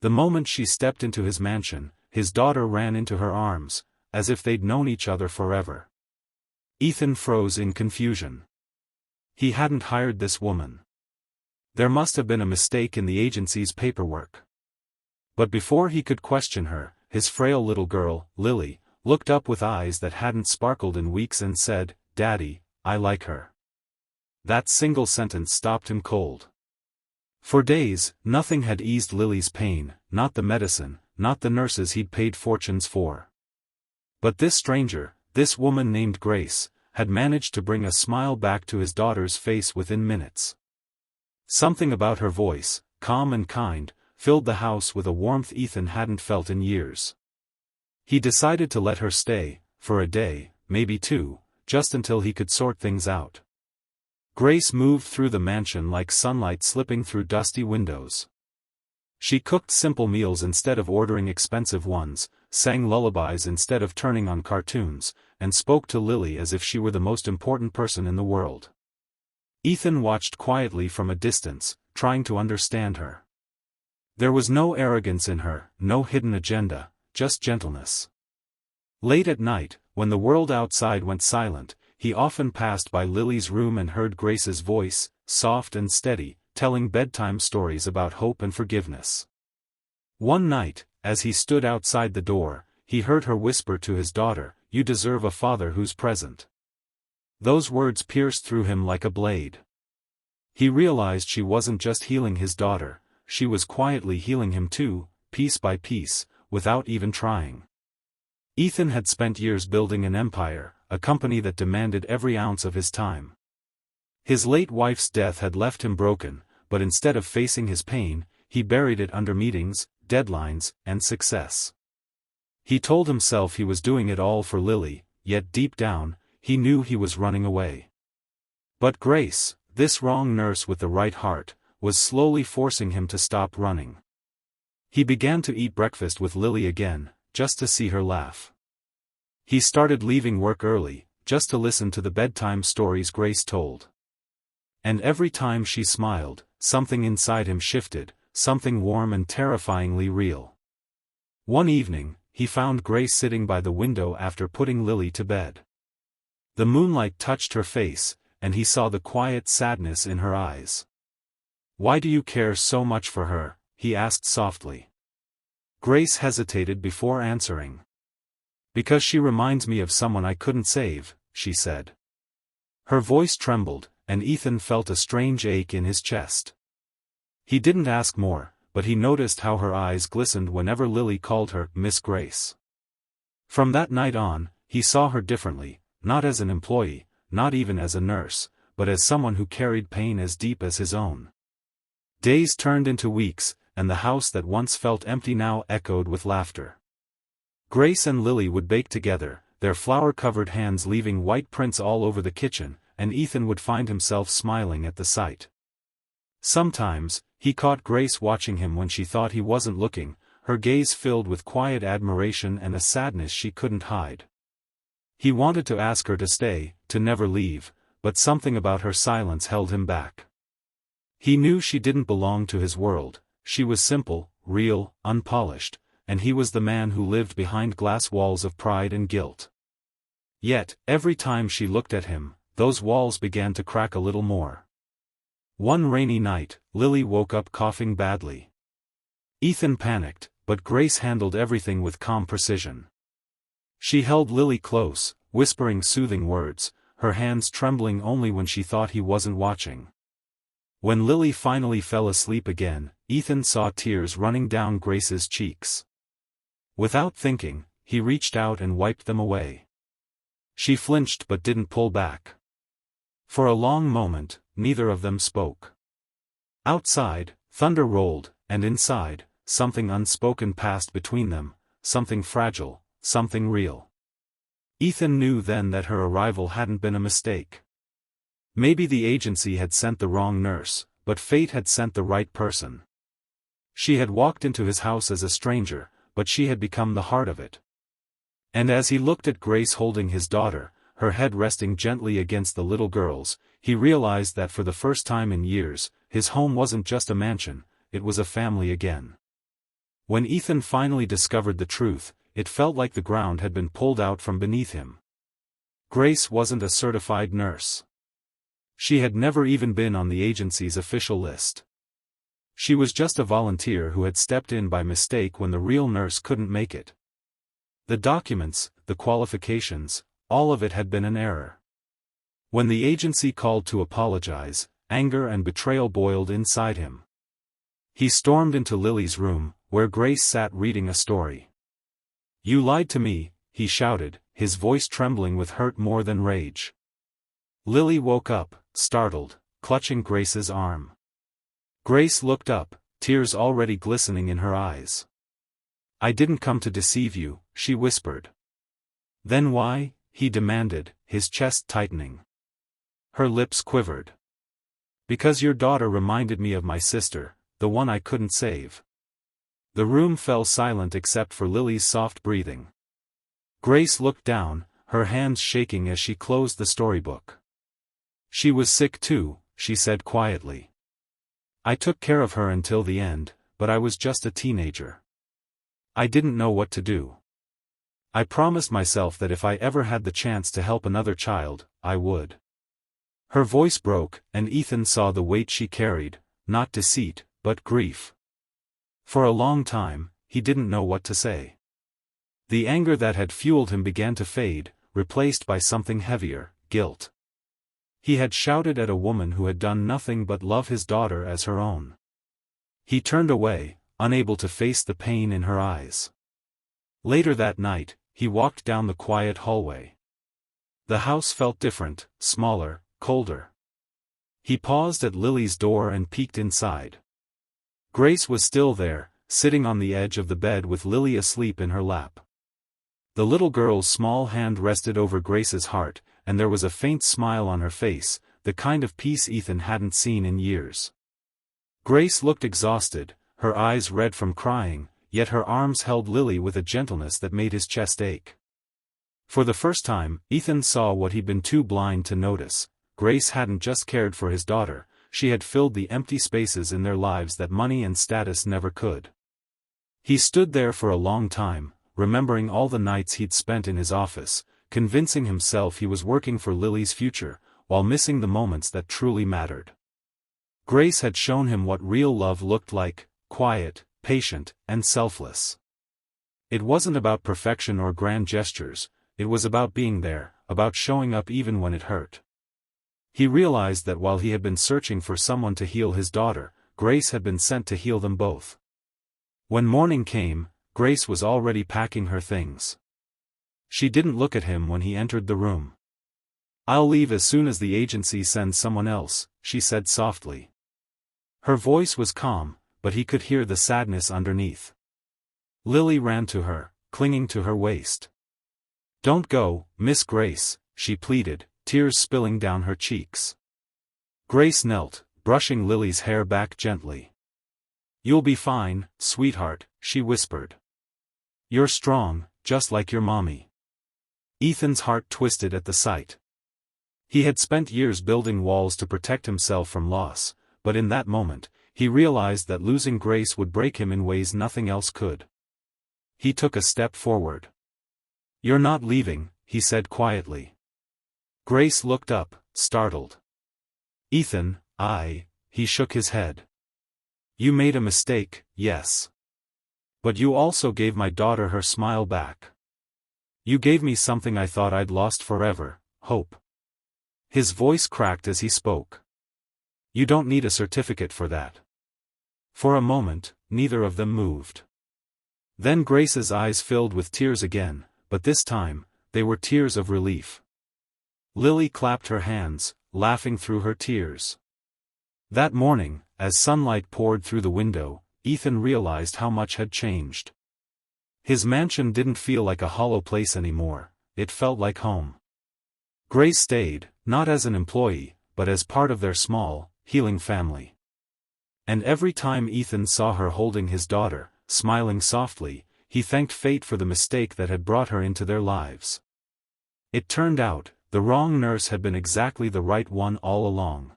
The moment she stepped into his mansion, his daughter ran into her arms, as if they'd known each other forever. Ethan froze in confusion. He hadn't hired this woman. There must have been a mistake in the agency's paperwork. But before he could question her, his frail little girl, Lily, looked up with eyes that hadn't sparkled in weeks and said, "Daddy, I like her." That single sentence stopped him cold. For days, nothing had eased Lily's pain, not the medicine, not the nurses he'd paid fortunes for. But this stranger, this woman named Grace, had managed to bring a smile back to his daughter's face within minutes. Something about her voice, calm and kind, filled the house with a warmth Ethan hadn't felt in years. He decided to let her stay, for a day, maybe two, just until he could sort things out. Grace moved through the mansion like sunlight slipping through dusty windows. She cooked simple meals instead of ordering expensive ones, sang lullabies instead of turning on cartoons, and spoke to Lily as if she were the most important person in the world. Ethan watched quietly from a distance, trying to understand her. There was no arrogance in her, no hidden agenda, just gentleness. Late at night, when the world outside went silent, he often passed by Lily's room and heard Grace's voice, soft and steady, telling bedtime stories about hope and forgiveness. One night, as he stood outside the door, he heard her whisper to his daughter, "You deserve a father who's present." Those words pierced through him like a blade. He realized she wasn't just healing his daughter, she was quietly healing him too, piece by piece, without even trying. Ethan had spent years building an empire, a company that demanded every ounce of his time. His late wife's death had left him broken, but instead of facing his pain, he buried it under meetings, deadlines, and success. He told himself he was doing it all for Lily, yet deep down, he knew he was running away. But Grace, this wrong nurse with the right heart, was slowly forcing him to stop running. He began to eat breakfast with Lily again, just to see her laugh. He started leaving work early, just to listen to the bedtime stories Grace told. And every time she smiled, something inside him shifted, something warm and terrifyingly real. One evening, he found Grace sitting by the window after putting Lily to bed. The moonlight touched her face, and he saw the quiet sadness in her eyes. "Why do you care so much for her?" he asked softly. Grace hesitated before answering. "Because she reminds me of someone I couldn't save," she said. Her voice trembled, and Ethan felt a strange ache in his chest. He didn't ask more, but he noticed how her eyes glistened whenever Lily called her Miss Grace. From that night on, he saw her differently, not as an employee, not even as a nurse, but as someone who carried pain as deep as his own. Days turned into weeks, and the house that once felt empty now echoed with laughter. Grace and Lily would bake together, their flour-covered hands leaving white prints all over the kitchen, and Ethan would find himself smiling at the sight. Sometimes, he caught Grace watching him when she thought he wasn't looking, her gaze filled with quiet admiration and a sadness she couldn't hide. He wanted to ask her to stay, to never leave, but something about her silence held him back. He knew she didn't belong to his world, she was simple, real, unpolished, and he was the man who lived behind glass walls of pride and guilt. Yet, every time she looked at him, those walls began to crack a little more. One rainy night, Lily woke up coughing badly. Ethan panicked, but Grace handled everything with calm precision. She held Lily close, whispering soothing words, her hands trembling only when she thought he wasn't watching. When Lily finally fell asleep again, Ethan saw tears running down Grace's cheeks. Without thinking, he reached out and wiped them away. She flinched but didn't pull back. For a long moment, neither of them spoke. Outside, thunder rolled, and inside, something unspoken passed between them, something fragile, something real. Ethan knew then that her arrival hadn't been a mistake. Maybe the agency had sent the wrong nurse, but fate had sent the right person. She had walked into his house as a stranger, but she had become the heart of it. And as he looked at Grace holding his daughter, her head resting gently against the little girl's, he realized that for the first time in years, his home wasn't just a mansion, it was a family again. When Ethan finally discovered the truth, it felt like the ground had been pulled out from beneath him. Grace wasn't a certified nurse. She had never even been on the agency's official list. She was just a volunteer who had stepped in by mistake when the real nurse couldn't make it. The documents, the qualifications, all of it had been an error. When the agency called to apologize, anger and betrayal boiled inside him. He stormed into Lily's room, where Grace sat reading a story. "You lied to me," he shouted, his voice trembling with hurt more than rage. Lily woke up, startled, clutching Grace's arm. Grace looked up, tears already glistening in her eyes. "I didn't come to deceive you," she whispered. "Then why?" he demanded, his chest tightening. Her lips quivered. "Because your daughter reminded me of my sister, the one I couldn't save." The room fell silent except for Lily's soft breathing. Grace looked down, her hands shaking as she closed the storybook. "She was sick too," she said quietly. "I took care of her until the end, but I was just a teenager. I didn't know what to do. I promised myself that if I ever had the chance to help another child, I would." Her voice broke, and Ethan saw the weight she carried, not deceit, but grief. For a long time, he didn't know what to say. The anger that had fueled him began to fade, replaced by something heavier, guilt. He had shouted at a woman who had done nothing but love his daughter as her own. He turned away, unable to face the pain in her eyes. Later that night, he walked down the quiet hallway. The house felt different, smaller, colder. He paused at Lily's door and peeked inside. Grace was still there, sitting on the edge of the bed with Lily asleep in her lap. The little girl's small hand rested over Grace's heart, and there was a faint smile on her face, the kind of peace Ethan hadn't seen in years. Grace looked exhausted, her eyes red from crying, yet her arms held Lily with a gentleness that made his chest ache. For the first time, Ethan saw what he'd been too blind to notice. Grace hadn't just cared for his daughter, she had filled the empty spaces in their lives that money and status never could. He stood there for a long time, remembering all the nights he'd spent in his office, convincing himself he was working for Lily's future, while missing the moments that truly mattered. Grace had shown him what real love looked like, quiet, patient, and selfless. It wasn't about perfection or grand gestures, it was about being there, about showing up even when it hurt. He realized that while he had been searching for someone to heal his daughter, Grace had been sent to heal them both. When morning came, Grace was already packing her things. She didn't look at him when he entered the room. "I'll leave as soon as the agency sends someone else," she said softly. Her voice was calm, but he could hear the sadness underneath. Lily ran to her, clinging to her waist. "Don't go, Miss Grace," she pleaded, tears spilling down her cheeks. Grace knelt, brushing Lily's hair back gently. "You'll be fine, sweetheart," she whispered. "You're strong, just like your mommy." Ethan's heart twisted at the sight. He had spent years building walls to protect himself from loss, but in that moment, he realized that losing Grace would break him in ways nothing else could. He took a step forward. "You're not leaving," he said quietly. Grace looked up, startled. "Ethan, he shook his head. "You made a mistake, yes. But you also gave my daughter her smile back. You gave me something I thought I'd lost forever, hope." His voice cracked as he spoke. "You don't need a certificate for that." For a moment, neither of them moved. Then Grace's eyes filled with tears again, but this time, they were tears of relief. Lily clapped her hands, laughing through her tears. That morning, as sunlight poured through the window, Ethan realized how much had changed. His mansion didn't feel like a hollow place anymore, it felt like home. Grace stayed, not as an employee, but as part of their small, healing family. And every time Ethan saw her holding his daughter, smiling softly, he thanked fate for the mistake that had brought her into their lives. It turned out, the wrong nurse had been exactly the right one all along.